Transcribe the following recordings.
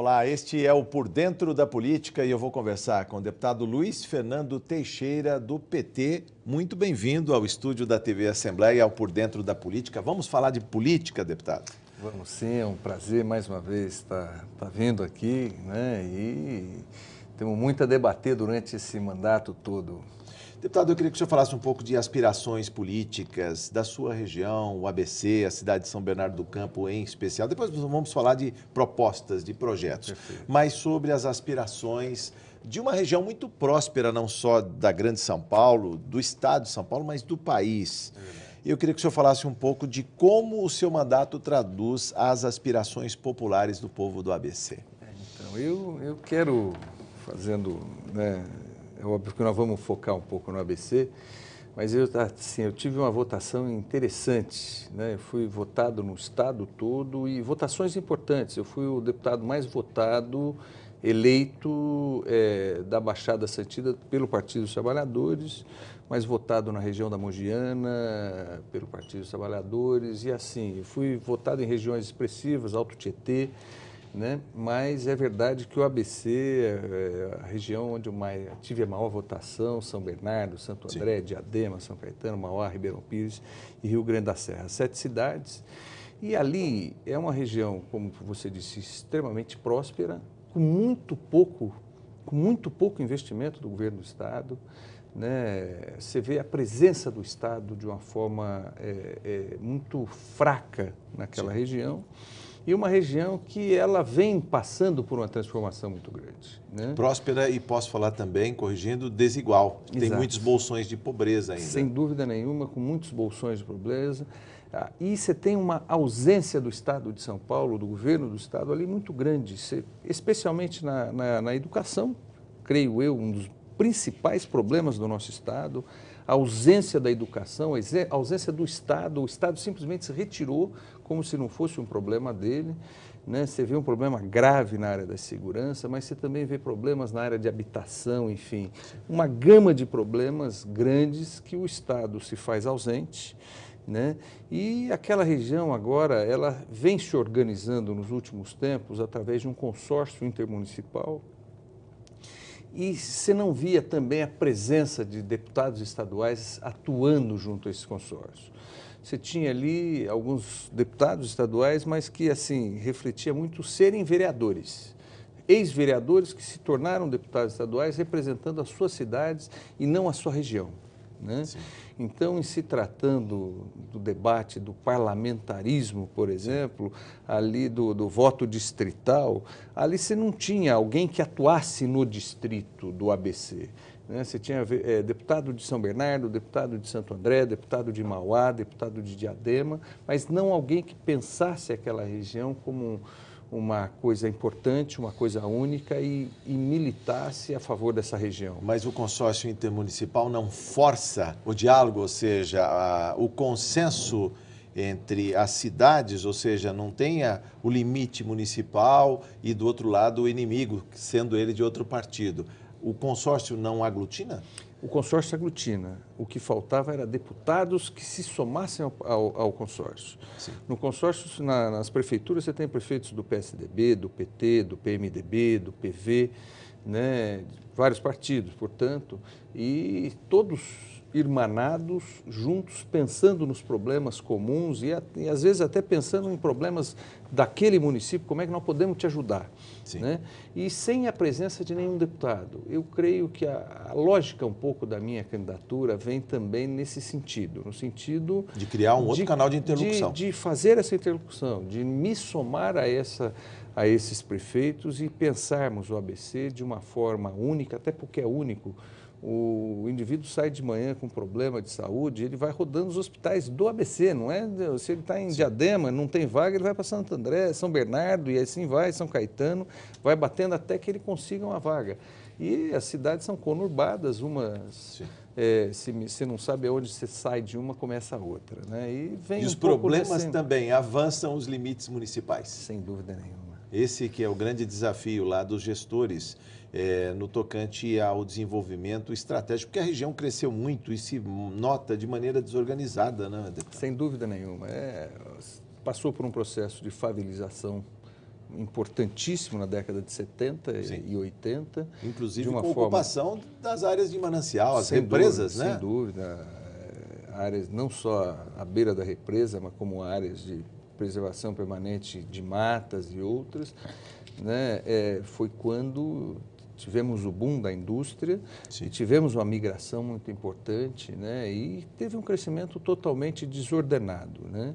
Olá, este é o Por Dentro da Política e eu vou conversar com o deputado Luiz Fernando Teixeira, do PT. Muito bem-vindo ao estúdio da TV Assembleia, ao Por Dentro da Política. Vamos falar de política, deputado? Vamos sim, é um prazer mais uma vez estar vindo aqui, né? E temos muito a debater durante esse mandato todo. Deputado, eu queria que o senhor falasse um pouco de aspirações políticas da sua região, o ABC, a cidade de São Bernardo do Campo em especial. Depois vamos falar de propostas, de projetos. Perfeito. Mas sobre as aspirações de uma região muito próspera, não só da Grande São Paulo, do estado de São Paulo, mas do país. Eu queria que o senhor falasse um pouco de como o seu mandato traduz as aspirações populares do povo do ABC. Então, eu quero, né, é óbvio que nós vamos focar um pouco no ABC, mas eu tive uma votação interessante, né? Eu fui votado no estado todo e votações importantes. Eu fui o deputado mais votado, eleito da Baixada Santista pelo Partido dos Trabalhadores, mais votado na região da Mogiana pelo Partido dos Trabalhadores e assim, eu fui votado em regiões expressivas, Alto Tietê, né? Mas é verdade que o ABC é a região onde eu tive a maior votação, São Bernardo, Santo André, Sim. Diadema, São Caetano, Mauá, Ribeirão Pires e Rio Grande da Serra, 7 cidades. E ali é uma região, como você disse, extremamente próspera, com muito pouco investimento do governo do estado, né? Você vê a presença do estado de uma forma muito fraca naquela Sim. região. E uma região que ela vem passando por uma transformação muito grande, né? Próspera e posso falar também, corrigindo, desigual. Tem Exato. Muitos bolsões de pobreza ainda. Sem dúvida nenhuma, com muitos bolsões de pobreza. E você tem uma ausência do Estado de São Paulo, do governo do Estado ali muito grande, especialmente na educação, creio eu, um dos principais problemas do nosso Estado, a ausência da educação, a ausência do Estado, o Estado simplesmente se retirou como se não fosse um problema dele, né? Você vê um problema grave na área da segurança, mas você também vê problemas na área de habitação, enfim, uma gama de problemas grandes que o Estado se faz ausente, né? E aquela região agora, ela vem se organizando nos últimos tempos através de um consórcio intermunicipal. E você não via também a presença de deputados estaduais atuando junto a esse consórcio. Você tinha ali alguns deputados estaduais, mas que, assim, refletia muito serem vereadores. Ex-vereadores que se tornaram deputados estaduais representando as suas cidades e não a sua região, né? Então, em se tratando do debate do parlamentarismo, por exemplo, ali do voto distrital, ali você não tinha alguém que atuasse no distrito do ABC, né? Você tinha deputado de São Bernardo, deputado de Santo André, deputado de Mauá, deputado de Diadema, mas não alguém que pensasse aquela região como uma coisa importante, uma coisa única e militasse a favor dessa região. Mas o consórcio intermunicipal não força o diálogo, ou seja, o consenso entre as cidades, ou seja, não tenha o limite municipal e do outro lado o inimigo, sendo ele de outro partido. O consórcio não aglutina? O consórcio aglutina. O que faltava era deputados que se somassem ao consórcio. Sim. No consórcio, nas prefeituras, você tem prefeitos do PSDB, do PT, do PMDB, do PV, né, vários partidos, portanto, e todos irmanados, juntos, pensando nos problemas comuns e às vezes até pensando em problemas daquele município, como é que nós podemos te ajudar, né? E sem a presença de nenhum deputado. Eu creio que a lógica um pouco da minha candidatura vem também nesse sentido, no sentido de criar um outro canal de interlocução. De fazer essa interlocução, de me somar a esses prefeitos e pensarmos o ABC de uma forma única, até porque é único. O indivíduo sai de manhã com problema de saúde, ele vai rodando os hospitais do ABC, não é? Se ele está em Diadema, não tem vaga, ele vai para Santo André, São Bernardo e assim vai, São Caetano, vai batendo até que ele consiga uma vaga. E as cidades são conurbadas, umas... você não sabe aonde você sai de uma, começa a outra, né? E os problemas também avançam os limites municipais. Sem dúvida nenhuma. Esse que é o grande desafio lá dos gestores no tocante ao desenvolvimento estratégico, porque a região cresceu muito e se nota de maneira desorganizada, né, deputado? Sem dúvida nenhuma. Passou por um processo de favelização importantíssimo na década de 70 Sim. e 80. Inclusive de uma com a forma, ocupação das áreas de manancial, as sem represas, dúvida, né? sem dúvida, áreas não só à beira da represa, mas como áreas de preservação permanente de matas e outras, né? Foi quando tivemos o boom da indústria. Sim. E tivemos uma migração muito importante, né? E teve um crescimento totalmente desordenado, né?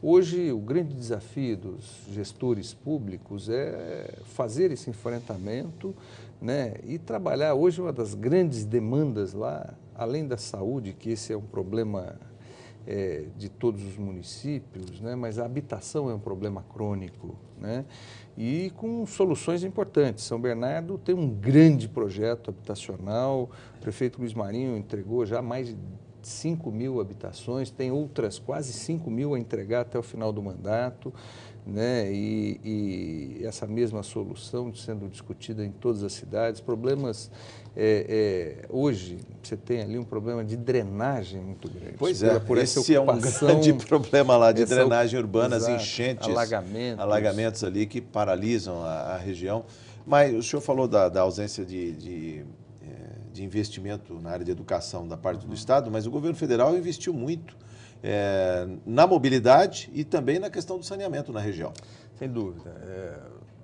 Hoje, o grande desafio dos gestores públicos é fazer esse enfrentamento, né? E trabalhar. Hoje, uma das grandes demandas lá, além da saúde, que esse é um problema de todos os municípios, né? Mas a habitação é um problema crônico, né? E com soluções importantes. São Bernardo tem um grande projeto habitacional, o prefeito Luiz Marinho entregou já mais de 5.000 habitações, tem outras quase 5.000 a entregar até o final do mandato, né? E essa mesma solução sendo discutida em todas as cidades. Problemas, hoje, você tem ali um problema de drenagem muito grande. Pois é, por essa esse é um grande problema lá de drenagem urbana, as exato, enchentes, alagamentos ali que paralisam a região. Mas o senhor falou da ausência de investimento na área de educação da parte do Estado, mas o governo federal investiu muito na mobilidade e também na questão do saneamento na região. Sem dúvida.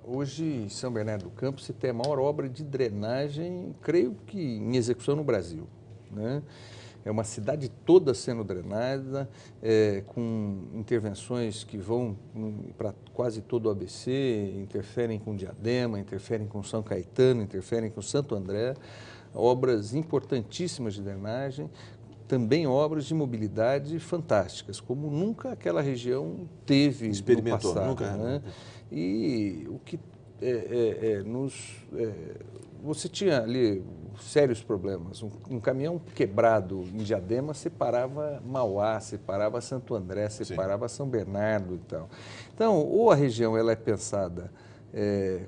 Hoje, em São Bernardo do Campo, se tem a maior obra de drenagem, creio que em execução no Brasil, né? É uma cidade toda sendo drenada, com intervenções que vão para quase todo o ABC, interferem com Diadema, interferem com São Caetano, interferem com Santo André, obras importantíssimas de drenagem, também obras de mobilidade fantásticas, como nunca aquela região teve Experimentou, no passado. nunca, né? E o que você tinha ali sérios problemas. Um caminhão quebrado em Diadema separava Mauá, separava Santo André, separava São Bernardo e tal. Então, ou a região ela é pensada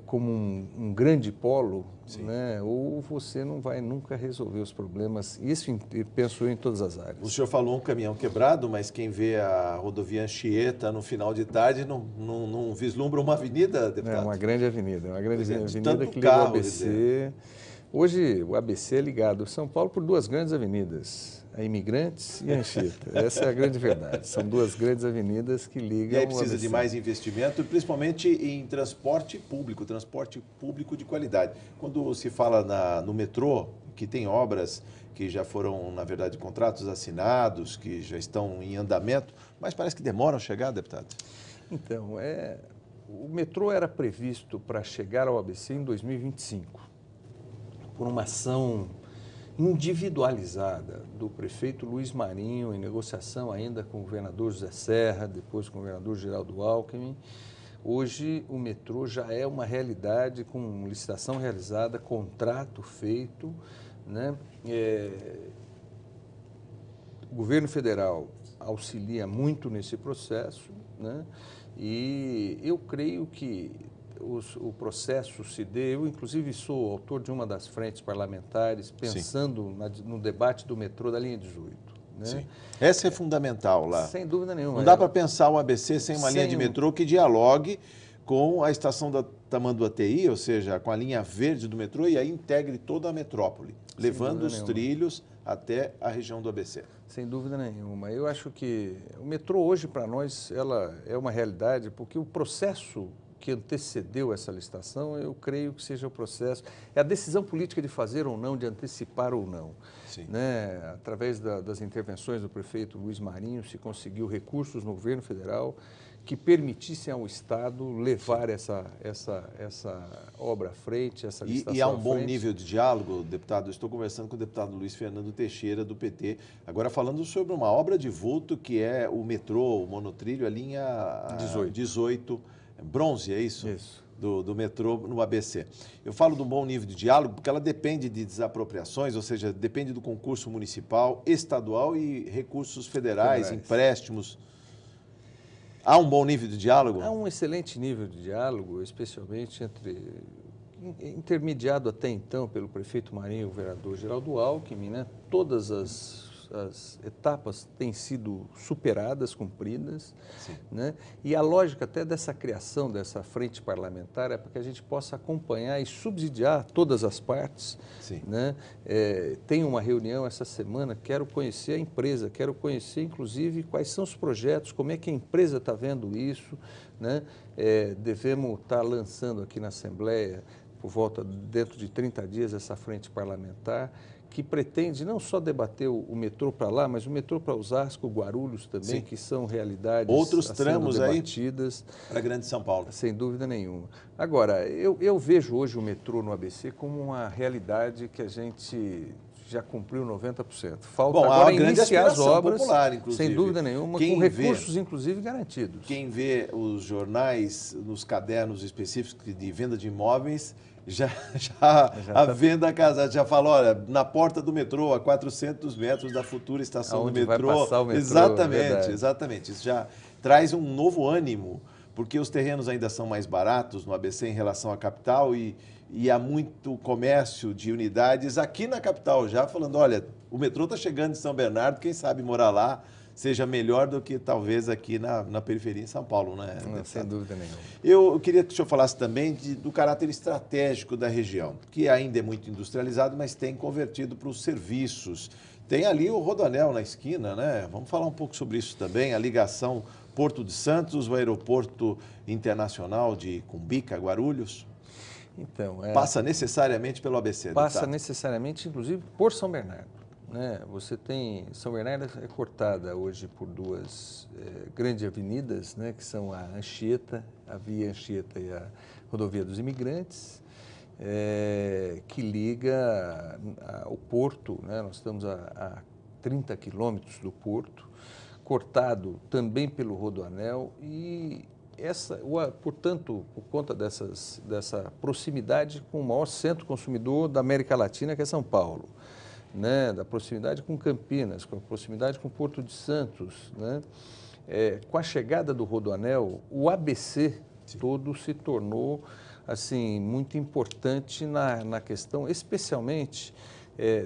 como um grande polo, né? Ou você não vai nunca resolver os problemas. Isso penso eu em todas as áreas. O senhor falou um caminhão quebrado, mas quem vê a rodovia Anchieta no final de tarde não vislumbra uma avenida, deputado? É uma grande avenida, avenida que liga o carro, ABC. Hoje o ABC é ligado ao São Paulo por duas grandes avenidas, a Imigrantes e a Anchieta. Essa é a grande verdade. São duas grandes avenidas que ligam. E aí precisa de mais investimento, principalmente em transporte público de qualidade. Quando se fala no metrô, que tem obras que já foram, na verdade, contratos assinados, que já estão em andamento, mas parece que demoram a chegar, deputado. Então, o metrô era previsto para chegar ao ABC em 2025, por uma ação individualizada do prefeito Luiz Marinho, em negociação ainda com o governador José Serra, depois com o governador Geraldo Alckmin. Hoje o metrô já é uma realidade, com licitação realizada, contrato feito, né? O governo federal auxilia muito nesse processo, né? E eu creio que o processo se dê. Eu, inclusive, sou autor de uma das frentes parlamentares, pensando no debate do metrô da linha 18. Né? Sim. Essa é fundamental lá. Sem dúvida nenhuma. Não dá para pensar o ABC sem uma linha de metrô que dialogue com a estação da Tamanduateí, ou seja, com a linha verde do metrô, e aí integre toda a metrópole, levando os trilhos até a região do ABC. Sem dúvida nenhuma. Eu acho que o metrô hoje, para nós, ela é uma realidade, porque o processo que antecedeu essa licitação, eu creio que seja o processo, é a decisão política de fazer ou não, de antecipar ou não. Sim. Né? Através das intervenções do prefeito Luiz Marinho, se conseguiu recursos no governo federal que permitissem ao Estado levar essa obra à frente, essa licitação E há um bom nível de diálogo, deputado. Eu estou conversando com o deputado Luiz Fernando Teixeira, do PT, agora falando sobre uma obra de vulto que é o metrô, o monotrilho, a linha 18 bronze, é isso? Isso. Do metrô no ABC. Eu falo do bom nível de diálogo porque ela depende de desapropriações, ou seja, depende do concurso municipal, estadual e recursos federais. Empréstimos. Há um bom nível de diálogo? Há um excelente nível de diálogo, especialmente intermediado até então pelo prefeito Marinho e o governador Geraldo Alckmin, né? Todas as as etapas têm sido superadas, cumpridas, Sim. né? E a lógica até dessa criação dessa frente parlamentar é para que a gente possa acompanhar e subsidiar todas as partes, Sim. né? Tem uma reunião essa semana, quero conhecer a empresa, quero conhecer inclusive quais são os projetos, como é que a empresa está vendo isso, né? Devemos estar lançando aqui na Assembleia, por volta dentro de 30 dias, essa frente parlamentar, que pretende não só debater o metrô para lá, mas o metrô para Osasco, Guarulhos também, Sim. que são realidades Outros sendo tramos debatidas, para a Grande São Paulo. sem dúvida nenhuma. Agora, eu vejo hoje o metrô no ABC como uma realidade que a gente já cumpriu 90%. Falta Bom, há agora uma grande iniciar as aspiração obras, popular, inclusive. sem dúvida nenhuma, Quem com vê- recursos, inclusive, garantidos. Quem vê os jornais nos cadernos específicos de venda de imóveis, a tá- venda casada já fala, olha, na porta do metrô, a 400 metros da futura estação Aonde do vai metrô. passar o metrô, Exatamente, verdade. exatamente. Isso já traz um novo ânimo, porque os terrenos ainda são mais baratos no ABC em relação à capital e há muito comércio de unidades aqui na capital já, falando, olha, o metrô está chegando em São Bernardo, quem sabe morar lá seja melhor do que talvez aqui na periferia em São Paulo, né? Não, sem dúvida nenhuma. Eu queria que o senhor falasse também do caráter estratégico da região, que ainda é muito industrializado, mas tem convertido para os serviços. Tem ali o Rodoanel na esquina, né? Vamos falar um pouco sobre isso também, a ligação Porto de Santos, o aeroporto internacional de Cumbica, Guarulhos. Então, Passa necessariamente pelo ABC, passa deputado? necessariamente, inclusive, por São Bernardo, né? Você tem, São Bernardo é cortada hoje por duas grandes avenidas, né? Que são a Anchieta, a Via Anchieta e a Rodovia dos Imigrantes, que liga o porto, né? Nós estamos a 30 quilômetros do porto, cortado também pelo Rodoanel e portanto, por conta dessa proximidade com o maior centro consumidor da América Latina, que é São Paulo, né? Da proximidade com Campinas, com a proximidade com Porto de Santos, né? Com a chegada do Rodoanel, o ABC todo se tornou assim, muito importante na questão, especialmente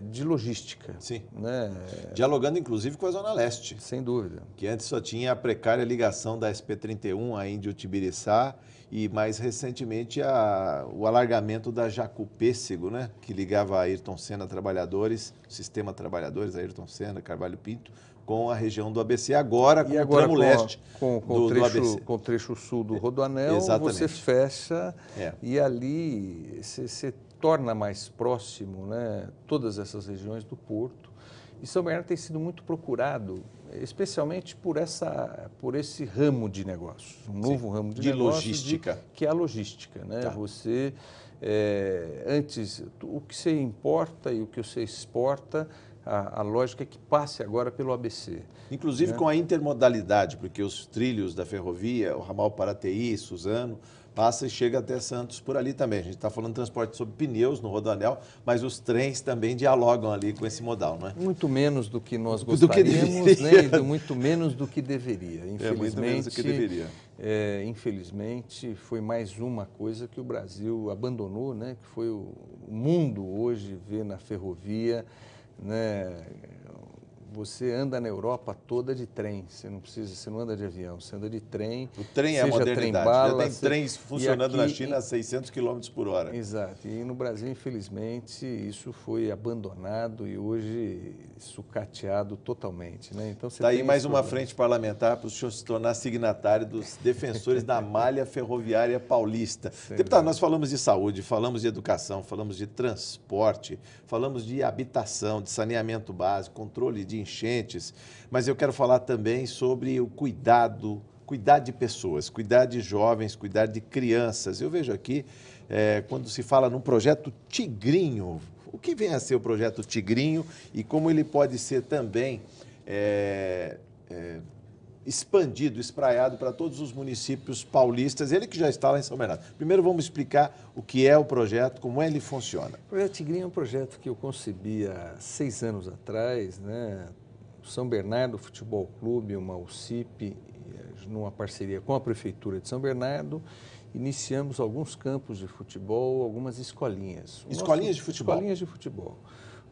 de logística. Sim. Né? Dialogando, inclusive, com a Zona Leste. Sem dúvida. Que antes só tinha a precária ligação da SP-31 a Índio-Tibiriçá e, mais recentemente, o alargamento da Jacupêssego, né? Que ligava a Ayrton Senna Trabalhadores, Sistema Trabalhadores, Ayrton Senna, Carvalho Pinto, com a região do ABC, agora com o tramo leste do ABC. Com o trecho sul do Rodoanel, Exatamente. você fecha e ali você torna mais próximo, né, todas essas regiões do porto. E São Bernardo tem sido muito procurado, especialmente por esse ramo de negócio, um novo ramo de negócio. Logística. Que é a logística. Né? Tá. Você, antes, o que você importa e o que você exporta, a lógica é que passe agora pelo ABC. Inclusive com a intermodalidade, porque os trilhos da ferrovia, o ramal Paraty, Suzano, passa e chega até Santos por ali também. A gente está falando de transporte sobre pneus no Rodoanel, mas os trens também dialogam ali com esse modal, não é? Muito menos do que nós gostaríamos, né? E muito menos do que deveria. Infelizmente, muito menos do que deveria. Infelizmente, foi mais uma coisa que o Brasil abandonou, né? Que foi o mundo hoje vê na ferrovia, né? Você anda na Europa toda de trem, você não anda de avião, você anda de trem. O trem é a modernidade, trem-bala, já tem trens funcionando na China a 600 km por hora. Exato, e no Brasil, infelizmente, isso foi abandonado e hoje sucateado totalmente. Né? Então, Está aí mais uma frente parlamentar para o senhor se tornar signatário dos defensores da malha ferroviária paulista. Deputado, nós falamos de saúde, falamos de educação, falamos de transporte, falamos de habitação, de saneamento básico, controle de enchentes, mas eu quero falar também sobre o cuidar de pessoas, cuidar de jovens, cuidar de crianças. Eu vejo aqui, quando se fala num projeto Tigrinho, o que vem a ser o projeto Tigrinho e como ele pode ser também expandido, espraiado para todos os municípios paulistas, ele que já está lá em São Bernardo. Primeiro vamos explicar o que é o projeto, como ele funciona. O projeto Tigrinho é um projeto que eu concebi há 6 anos atrás, né? O São Bernardo Futebol Clube, uma UCIP, numa parceria com a Prefeitura de São Bernardo, iniciamos alguns campos de futebol, algumas escolinhas. Escolinhas de futebol? Escolinhas de futebol.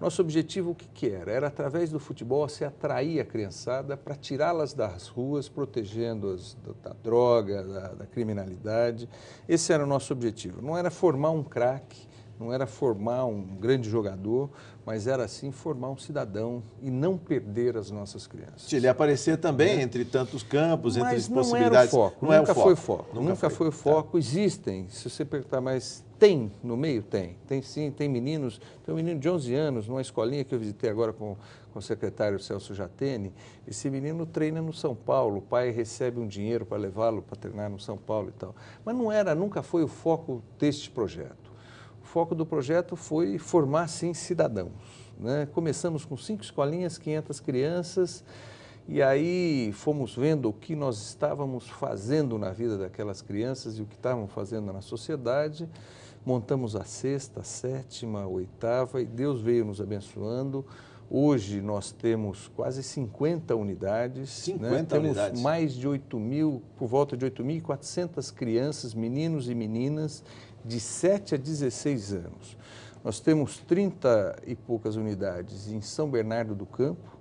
Nosso objetivo o que era? Era, através do futebol, se atrair a criançada para tirá-las das ruas, protegendo-as da droga, da criminalidade. Esse era o nosso objetivo. Não era formar um craque, não era formar um grande jogador, mas era, sim, formar um cidadão e não perder as nossas crianças. Ele aparecer também entre tantos campos, entre as possibilidades. Mas não era o foco, nunca foi o foco. Nunca foi o foco. Existem, se você perguntar, mas tem no meio? Tem. Tem sim, tem meninos. Tem um menino de 11 anos, numa escolinha que eu visitei agora com o secretário Celso Jatene. Esse menino treina no São Paulo, o pai recebe um dinheiro para levá-lo para treinar no São Paulo e tal. Mas nunca foi o foco deste projeto. O foco do projeto foi formar, sim, cidadãos, né? Começamos com 5 escolinhas, 500 crianças, e aí fomos vendo o que nós estávamos fazendo na vida daquelas crianças e o que estavam fazendo na sociedade. Montamos a 6ª, a 7ª, a 8ª, e Deus veio nos abençoando. Hoje nós temos quase 50 unidades. 50 unidades? Temos mais de 8.000, por volta de 8.400 crianças, meninos e meninas, de 7 a 16 anos. Nós temos 30 e poucas unidades em São Bernardo do Campo,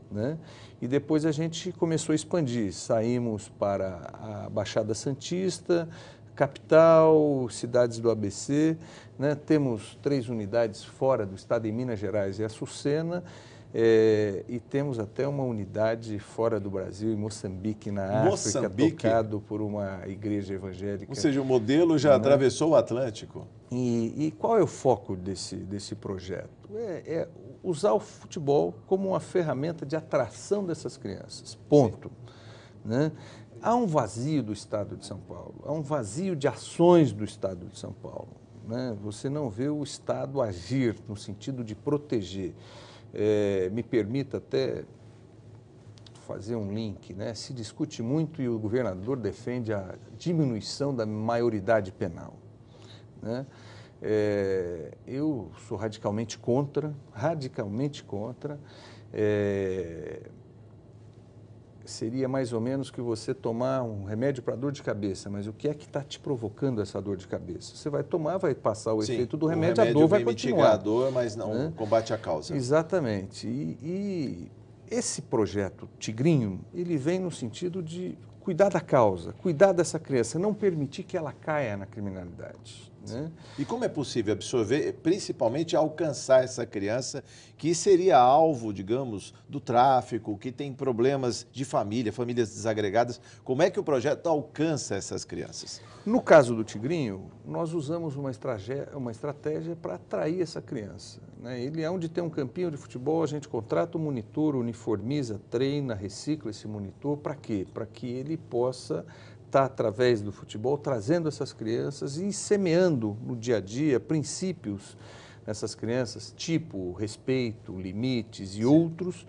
né? E depois a gente começou a expandir. Saímos para a Baixada Santista, capital, cidades do ABC, né? Temos 3 unidades fora do estado, em Minas Gerais e Açucena, e temos até uma unidade fora do Brasil, em Moçambique, na África, tocado por uma igreja evangélica. Ou seja, o modelo já atravessou o Atlântico. E qual é o foco desse projeto? É usar o futebol como uma ferramenta de atração dessas crianças, ponto. Né? Há um vazio do Estado de São Paulo, há um vazio de ações do Estado de São Paulo. Né? Você não vê o Estado agir no sentido de proteger. Me permita até fazer um link, né? Se discute muito e o governador defende a diminuição da maioridade penal, né? Eu sou radicalmente contra, seria mais ou menos que você tomar um remédio para dor de cabeça, mas o que é que está te provocando essa dor de cabeça? Você vai tomar, vai passar o efeito do remédio, a dor vai continuar. Mitigar a dor, mas não, né? Combate a causa. Exatamente. E esse projeto Tigrinho, ele vem no sentido de cuidar da causa, cuidar dessa criança, não permitir que ela caia na criminalidade. Né? E como é possível absorver, principalmente alcançar essa criança que seria alvo, digamos, do tráfico, que tem problemas de família, famílias desagregadas? Como é que o projeto alcança essas crianças? No caso do Tigrinho, nós usamos uma estratégia para atrair essa criança. Né? Ele, onde tem um campinho de futebol, a gente contrata um monitor, uniformiza, treina, recicla esse monitor. Para quê? Para que ele possa estar, através do futebol, trazendo essas crianças e semeando no dia a dia princípios nessas crianças, tipo respeito, limites e outros,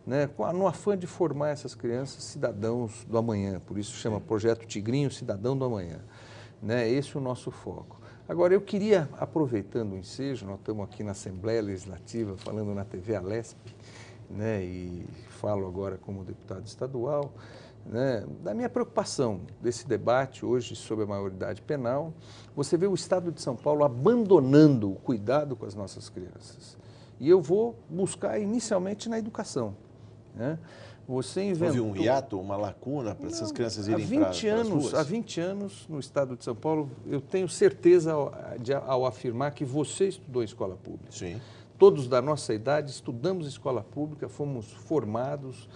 né, no afã de formar essas crianças cidadãos do amanhã. Por isso chama Projeto Tigrinho, Cidadão do Amanhã. Né, esse é o nosso foco. Agora, eu queria, aproveitando o ensejo, nós estamos aqui na Assembleia Legislativa, falando na TV Alesp, né, e falo agora como deputado estadual, né, da minha preocupação desse debate hoje sobre a maioridade penal. Você vê o Estado de São Paulo abandonando o cuidado com as nossas crianças. E eu vou buscar inicialmente na educação. Né? Você inventou... Houve um hiato, uma lacuna para essas crianças irem para as ruas? Há 20 anos, no Estado de São Paulo, eu tenho certeza ao afirmar que você estudou em escola pública. Sim. Todos da nossa idade estudamos escola pública, fomos formados,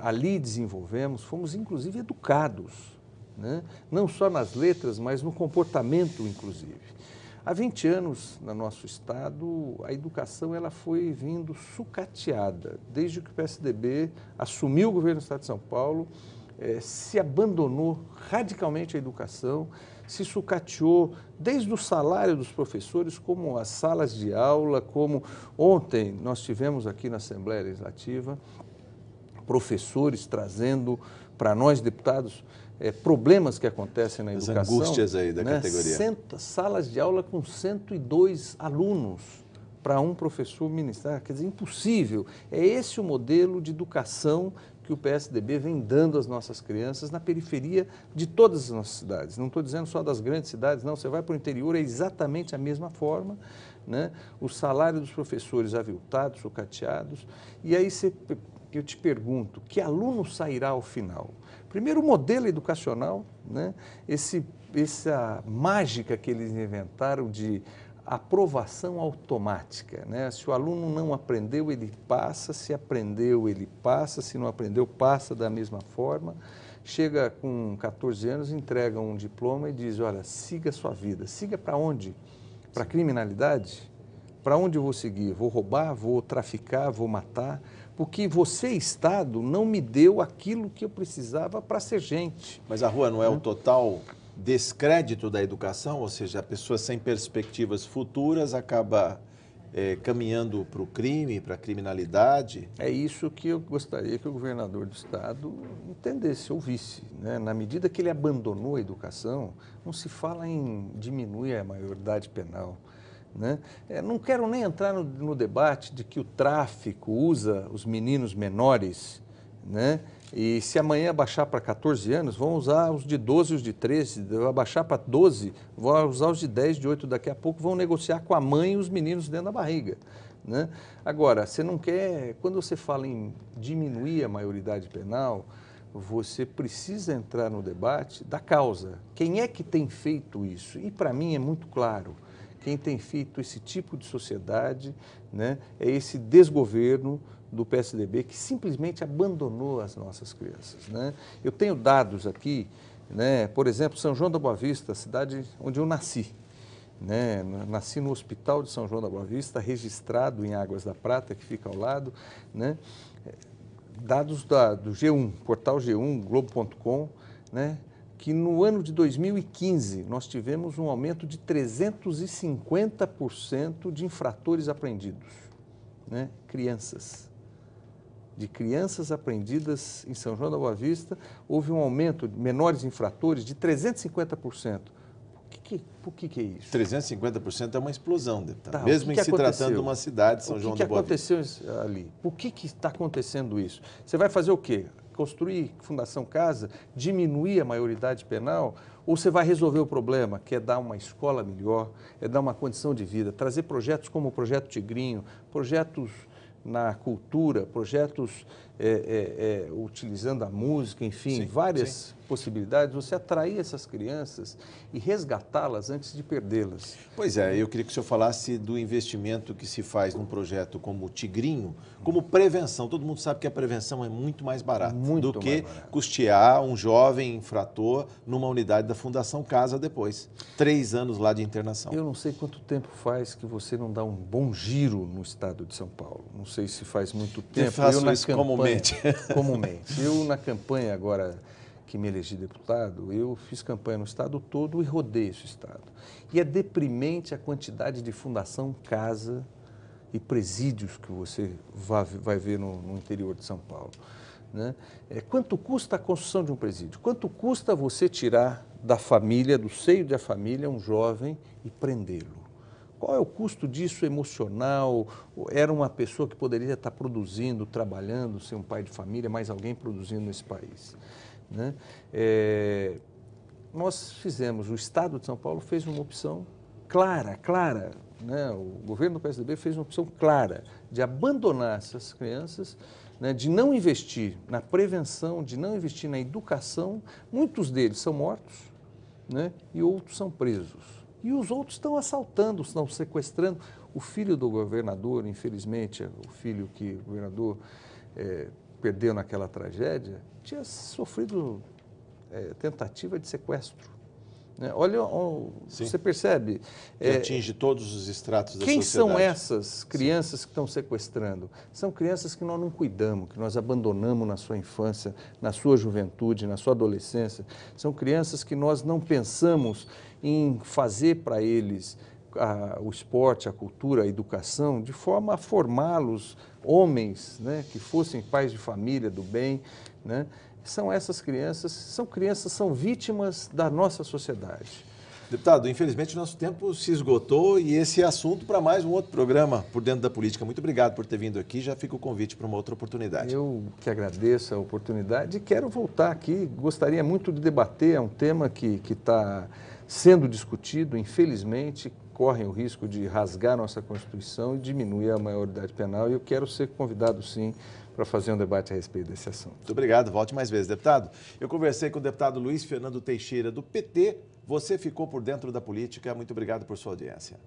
ali desenvolvemos, fomos inclusive educados, né? Não só nas letras, mas no comportamento inclusive. Há 20 anos, no nosso estado, a educação ela foi vindo sucateada. Desde que o PSDB assumiu o governo do Estado de São Paulo, se abandonou radicalmente a educação, se sucateou desde o salário dos professores, como as salas de aula, como ontem nós tivemos aqui na Assembleia Legislativa, professores trazendo para nós, deputados, problemas que acontecem na educação. As angústias aí da categoria. Salas de aula com 102 alunos para um professor ministrar, quer dizer, impossível. É esse o modelo de educação que o PSDB vem dando às nossas crianças na periferia de todas as nossas cidades. Não estou dizendo só das grandes cidades, não. Você vai para o interior, é exatamente a mesma forma, né? O salário dos professores aviltados, sucateados. E aí eu te pergunto, que aluno sairá ao final? Primeiro, o modelo educacional, né? Essa mágica que eles inventaram de aprovação automática, né? Se o aluno não aprendeu, ele passa, se aprendeu, ele passa, se não aprendeu, passa da mesma forma. Chega com 14 anos, entrega um diploma e diz, olha, siga a sua vida. Siga para onde? Para a criminalidade? Para onde eu vou seguir? Vou roubar, vou traficar, vou matar? Porque você, Estado, não me deu aquilo que eu precisava para ser gente. Mas a rua não é o total descrédito da educação? Ou seja, a pessoa sem perspectivas futuras acaba caminhando para o crime, para a criminalidade? É isso que eu gostaria que o governador do Estado entendesse, ouvisse, né? Na medida que ele abandonou a educação, não se fala em diminuir a maioridade penal, né? Não quero nem entrar no debate de que o tráfico usa os meninos menores, né? E se amanhã baixar para 14 anos, vão usar os de 12 e os de 13, vai baixar para 12, vão usar os de 10, de 8, daqui a pouco vão negociar com a mãe e os meninos dentro da barriga, né? Agora, você não quer, quando você fala em diminuir a maioridade penal, você precisa entrar no debate da causa. Quem é que tem feito isso? E para mim é muito claro. Quem tem feito esse tipo de sociedade, né, é esse desgoverno do PSDB que simplesmente abandonou as nossas crianças, né? Eu tenho dados aqui, né, por exemplo, São João da Boa Vista, a cidade onde eu nasci, né? Nasci no Hospital de São João da Boa Vista, registrado em Águas da Prata, que fica ao lado, né? Dados do G1, portal G1, Globo.com, né? Que no ano de 2015 nós tivemos um aumento de 350% de infratores apreendidos, né? De crianças apreendidas em São João da Boa Vista, houve um aumento de menores infratores de 350%. Por que é isso? 350% é uma explosão, deputado. Tá, mesmo em se aconteceu? tratando de uma cidade, São João da Boa Vista. O que aconteceu ali? Por que está acontecendo isso? Você vai fazer o quê? Construir Fundação Casa, diminuir a maioridade penal, ou você vai resolver o problema, que é dar uma escola melhor, é dar uma condição de vida, trazer projetos como o Projeto Tigrinho, projetos na cultura, projetos utilizando a música, enfim, várias possibilidades, você atrair essas crianças e resgatá-las antes de perdê-las. Pois é, eu queria que o senhor falasse do investimento que se faz num projeto como o Tigrinho, como prevenção. Todo mundo sabe que a prevenção é muito mais barata do que custear um jovem infrator numa unidade da Fundação Casa depois. 3 anos lá de internação. Eu não sei quanto tempo faz que você não dá um bom giro no estado de São Paulo. Não sei se faz muito tempo. Eu faço isso comumente. Comumente. Eu, na campanha agora que me elegi deputado, eu fiz campanha no estado todo e rodei esse estado. E é deprimente a quantidade de fundação, casa e presídios que você vai ver no interior de São Paulo, né? Quanto custa a construção de um presídio? Quanto custa você tirar da família, do seio da família, um jovem e prendê-lo? Qual é o custo disso emocional? Era uma pessoa que poderia estar produzindo, trabalhando, ser um pai de família, mais alguém produzindo nesse país, né? Nós fizemos, o Estado de São Paulo fez uma opção clara, né? O governo do PSDB fez uma opção clara de abandonar essas crianças, né? De não investir na prevenção, de não investir na educação. Muitos deles são mortos, né? E outros são presos. E os outros estão assaltando, estão sequestrando. O filho do governador, infelizmente, o filho que o governador perdeu naquela tragédia, tinha sofrido tentativa de sequestro, né? Olha, você percebe? Que atinge todos os estratos da quem sociedade. São essas crianças que estão sequestrando? São crianças que nós não cuidamos, que nós abandonamos na sua infância, na sua juventude, na sua adolescência. São crianças que nós não pensamos em fazer para eles o esporte, a cultura, a educação, de forma a formá-los homens, né, que fossem pais de família, do bem, né? São essas crianças, são vítimas da nossa sociedade. Deputado, infelizmente o nosso tempo se esgotou e esse é assunto para mais um outro programa Por Dentro da Política. Muito obrigado por ter vindo aqui, já fica o convite para uma outra oportunidade. Eu que agradeço a oportunidade e quero voltar aqui. Gostaria muito de debater, é um tema que está sendo discutido, infelizmente, correm o risco de rasgar nossa Constituição e diminuir a maioridade penal, e eu quero ser convidado, sim, para fazer um debate a respeito desse assunto. Muito obrigado, volte mais vezes, deputado. Eu conversei com o deputado Luiz Fernando Teixeira, do PT. Você ficou por dentro da política. Muito obrigado por sua audiência.